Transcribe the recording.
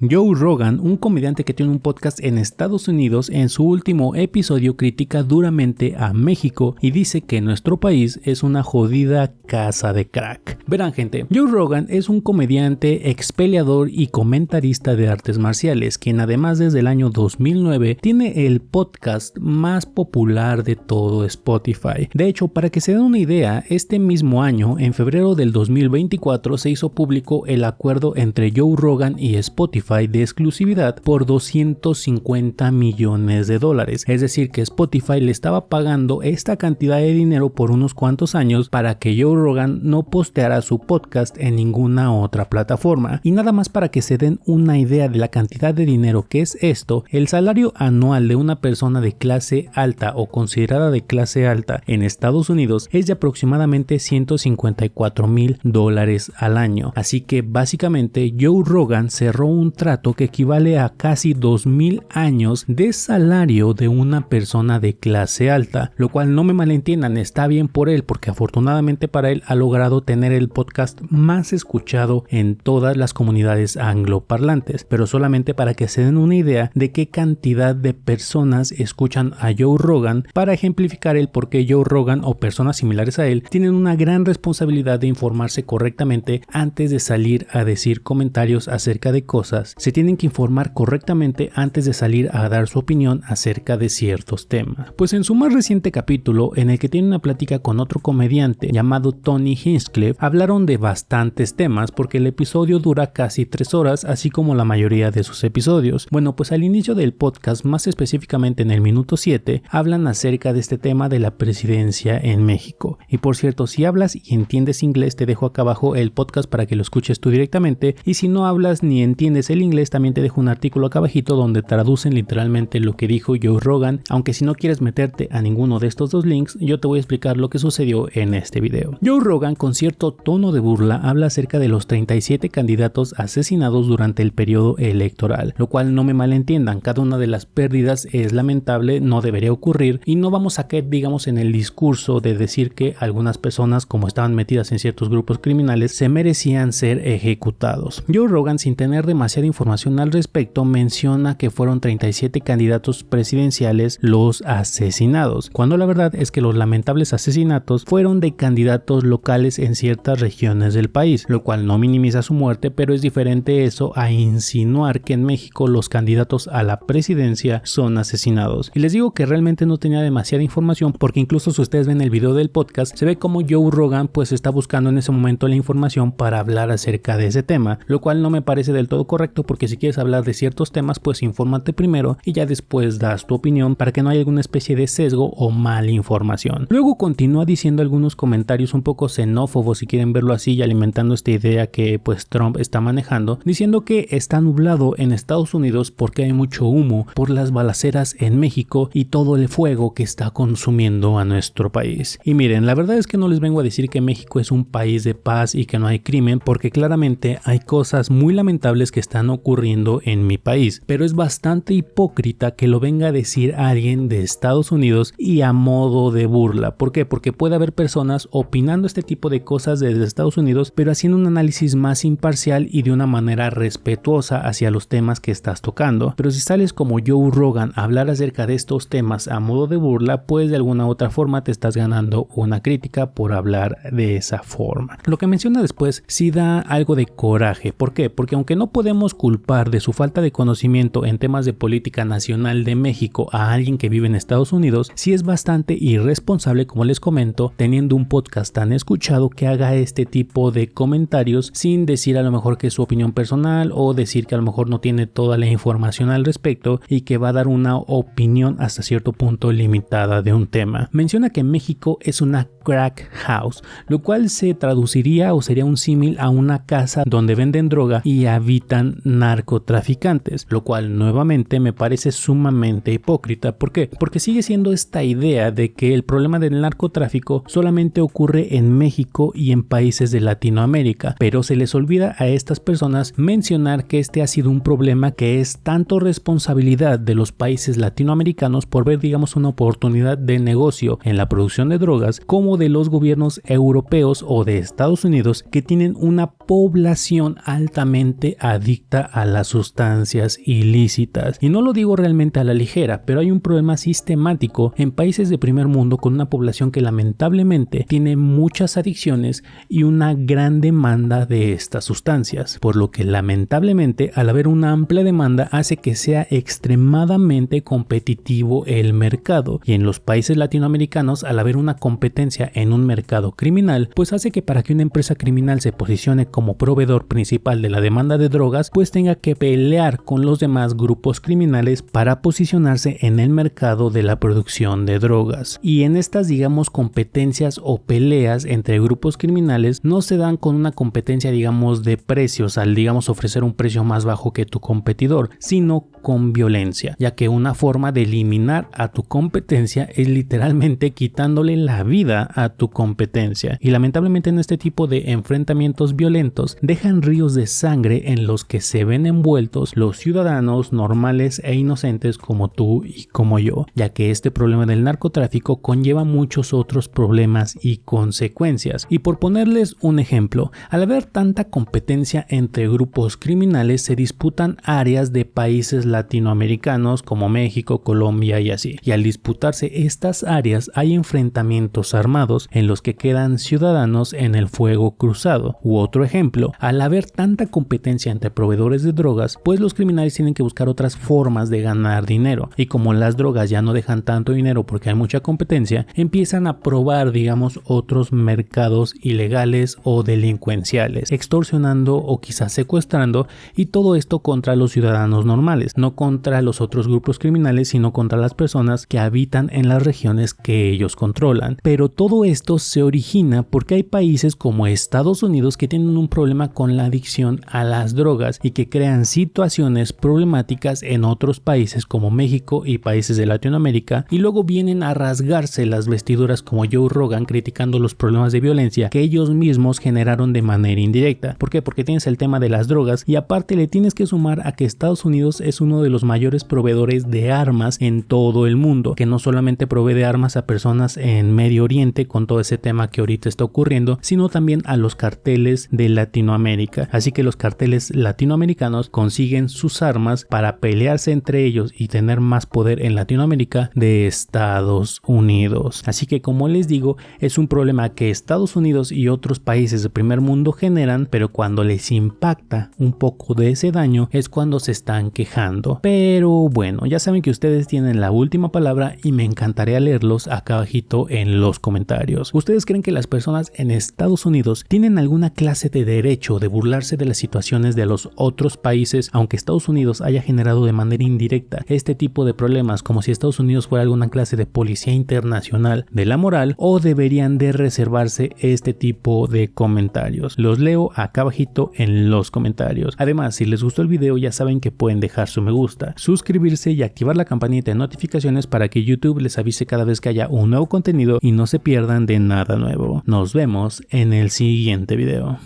Joe Rogan, un comediante que tiene un podcast en Estados Unidos, en su último episodio critica duramente a México y dice que nuestro país es una jodida casa de crack. Verán, gente, Joe Rogan es un comediante, expeleador y comentarista de artes marciales, quien además desde el año 2009 tiene el podcast más popular de todo Spotify. De hecho, para que se den una idea, este mismo año, en febrero del 2024, se hizo público el acuerdo entre Joe Rogan y Spotify de exclusividad por $250 millones. Es decir, que Spotify le estaba pagando esta cantidad de dinero por unos cuantos años para que Joe Rogan no posteara su podcast en ninguna otra plataforma. Y nada más para que se den una idea de la cantidad de dinero que es esto, el salario anual de una persona de clase alta o considerada de clase alta en Estados Unidos es de aproximadamente $154,000 al año. Así que básicamente Joe Rogan cerró un trato que equivale a casi 2,000 años de salario de una persona de clase alta, lo cual no me malentiendan, está bien por él, porque afortunadamente para él ha logrado tener el podcast más escuchado en todas las comunidades angloparlantes, pero solamente para que se den una idea de qué cantidad de personas escuchan a Joe Rogan, para ejemplificar el por qué Joe Rogan o personas similares a él tienen una gran responsabilidad de informarse correctamente antes de salir a decir comentarios acerca de cosas. Se tienen que informar correctamente antes de salir a dar su opinión acerca de ciertos temas. Pues en su más reciente capítulo, en el que tiene una plática con otro comediante llamado Tony Hinchcliffe, hablaron de bastantes temas porque el episodio dura casi 3 horas, así como la mayoría de sus episodios. Bueno, pues al inicio del podcast, más específicamente en el minuto 7, hablan acerca de este tema de la presidencia en México. Y por cierto, si hablas y entiendes inglés, te dejo acá abajo el podcast para que lo escuches tú directamente, y si no hablas ni entiendes el inglés, también te dejo un artículo acá abajito donde traducen literalmente lo que dijo Joe Rogan, aunque si no quieres meterte a ninguno de estos dos links, yo te voy a explicar lo que sucedió en este video. Joe Rogan, con cierto tono de burla, habla acerca de los 37 candidatos asesinados durante el periodo electoral, lo cual no me malentiendan, cada una de las pérdidas es lamentable, no debería ocurrir, y no vamos a caer, digamos, en el discurso de decir que algunas personas, como estaban metidas en ciertos grupos criminales, se merecían ser ejecutados. Joe Rogan, sin tener demasiada información al respecto, menciona que fueron 37 candidatos presidenciales los asesinados, cuando la verdad es que los lamentables asesinatos fueron de candidatos locales en ciertas regiones del país, lo cual no minimiza su muerte, pero es diferente eso a insinuar que en México los candidatos a la presidencia son asesinados. Y les digo que realmente no tenía demasiada información, porque incluso si ustedes ven el video del podcast, se ve como Joe Rogan pues está buscando en ese momento la información para hablar acerca de ese tema, lo cual no me parece del todo correcto, porque si quieres hablar de ciertos temas, pues infórmate primero y ya después das tu opinión para que no haya alguna especie de sesgo o mala información. Luego continúa diciendo algunos comentarios un poco xenófobos, si quieren verlo así, y alimentando esta idea que pues Trump está manejando, diciendo que está nublado en Estados Unidos porque hay mucho humo por las balaceras en México y todo el fuego que está consumiendo a nuestro país. Y miren, la verdad es que no les vengo a decir que México es un país de paz y que no hay crimen, porque claramente hay cosas muy lamentables que están ocurriendo en mi país, pero es bastante hipócrita que lo venga a decir alguien de Estados Unidos y a modo de burla. ¿Por qué? Porque puede haber personas opinando este tipo de cosas desde Estados Unidos, pero haciendo un análisis más imparcial y de una manera respetuosa hacia los temas que estás tocando. Pero si sales como Joe Rogan a hablar acerca de estos temas a modo de burla, pues de alguna u otra forma te estás ganando una crítica por hablar de esa forma. Lo que menciona después sí da algo de coraje. ¿Por qué? Porque aunque no podemos culpar de su falta de conocimiento en temas de política nacional de México a alguien que vive en Estados Unidos, sí es bastante irresponsable, como les comento, teniendo un podcast tan escuchado, que haga este tipo de comentarios sin decir a lo mejor que es su opinión personal, o decir que a lo mejor no tiene toda la información al respecto y que va a dar una opinión hasta cierto punto limitada de un tema. Menciona que México es una crack house, lo cual se traduciría o sería un símil a una casa donde venden droga y habitan narcotraficantes, lo cual nuevamente me parece sumamente hipócrita. ¿Por qué? Porque sigue siendo esta idea de que el problema del narcotráfico solamente ocurre en México y en países de Latinoamérica, pero se les olvida a estas personas mencionar que este ha sido un problema que es tanto responsabilidad de los países latinoamericanos por ver, digamos, una oportunidad de negocio en la producción de drogas, como de los gobiernos europeos o de Estados Unidos, que tienen una población altamente adicta adicta a las sustancias ilícitas. Y no lo digo realmente a la ligera, pero hay un problema sistemático en países de primer mundo con una población que lamentablemente tiene muchas adicciones y una gran demanda de estas sustancias, por lo que lamentablemente al haber una amplia demanda hace que sea extremadamente competitivo el mercado, y en los países latinoamericanos al haber una competencia en un mercado criminal, pues hace que para que una empresa criminal se posicione como proveedor principal de la demanda de drogas, pues tenga que pelear con los demás grupos criminales para posicionarse en el mercado de la producción de drogas. Y en estas, digamos, competencias o peleas entre grupos criminales no se dan con una competencia, digamos, de precios, al, digamos, ofrecer un precio más bajo que tu competidor, sino con violencia, ya que una forma de eliminar a tu competencia es literalmente quitándole la vida a tu competencia. Y lamentablemente en este tipo de enfrentamientos violentos dejan ríos de sangre en los que se ven envueltos los ciudadanos normales e inocentes como tú y como yo, ya que este problema del narcotráfico conlleva muchos otros problemas y consecuencias. Y por ponerles un ejemplo, al haber tanta competencia entre grupos criminales se disputan áreas de países latinoamericanos como México, Colombia y así. Y al disputarse estas áreas hay enfrentamientos armados en los que quedan ciudadanos en el fuego cruzado. U otro ejemplo, al haber tanta competencia entre proveedores de drogas, pues los criminales tienen que buscar otras formas de ganar dinero. Y como las drogas ya no dejan tanto dinero porque hay mucha competencia, empiezan a probar, digamos, otros mercados ilegales o delincuenciales, extorsionando o quizás secuestrando, y todo esto contra los ciudadanos normales, no contra los otros grupos criminales, sino contra las personas que habitan en las regiones que ellos controlan. Pero todo esto se origina porque hay países como Estados Unidos que tienen un problema con la adicción a las drogas y que crean situaciones problemáticas en otros países como México y países de Latinoamérica, y luego vienen a rasgarse las vestiduras como Joe Rogan criticando los problemas de violencia que ellos mismos generaron de manera indirecta. ¿Por qué? Porque tienes el tema de las drogas y aparte le tienes que sumar a que Estados Unidos es uno de los mayores proveedores de armas en todo el mundo, que no solamente provee de armas a personas en Medio Oriente con todo ese tema que ahorita está ocurriendo, sino también a los carteles de Latinoamérica. Así que los carteles latinoamericanos consiguen sus armas para pelearse entre ellos y tener más poder en Latinoamérica de Estados Unidos. Así que, como les digo, es un problema que Estados Unidos y otros países del primer mundo generan, pero cuando les impacta un poco de ese daño es cuando se están quejando. Pero bueno, ya saben que ustedes tienen la última palabra y me encantaría leerlos acá abajito en los comentarios. ¿Ustedes creen que las personas en Estados Unidos tienen alguna clase de derecho de burlarse de las situaciones de los otros países, aunque Estados Unidos haya generado de manera indirecta este tipo de problemas, como si Estados Unidos fuera alguna clase de policía internacional de la moral, o deberían de reservarse este tipo de comentarios? Los leo acá abajito en los comentarios. Además, si les gustó el video ya saben que pueden dejar su me gusta, suscribirse y activar la campanita de notificaciones para que YouTube les avise cada vez que haya un nuevo contenido y no se pierdan de nada nuevo. Nos vemos en el siguiente video.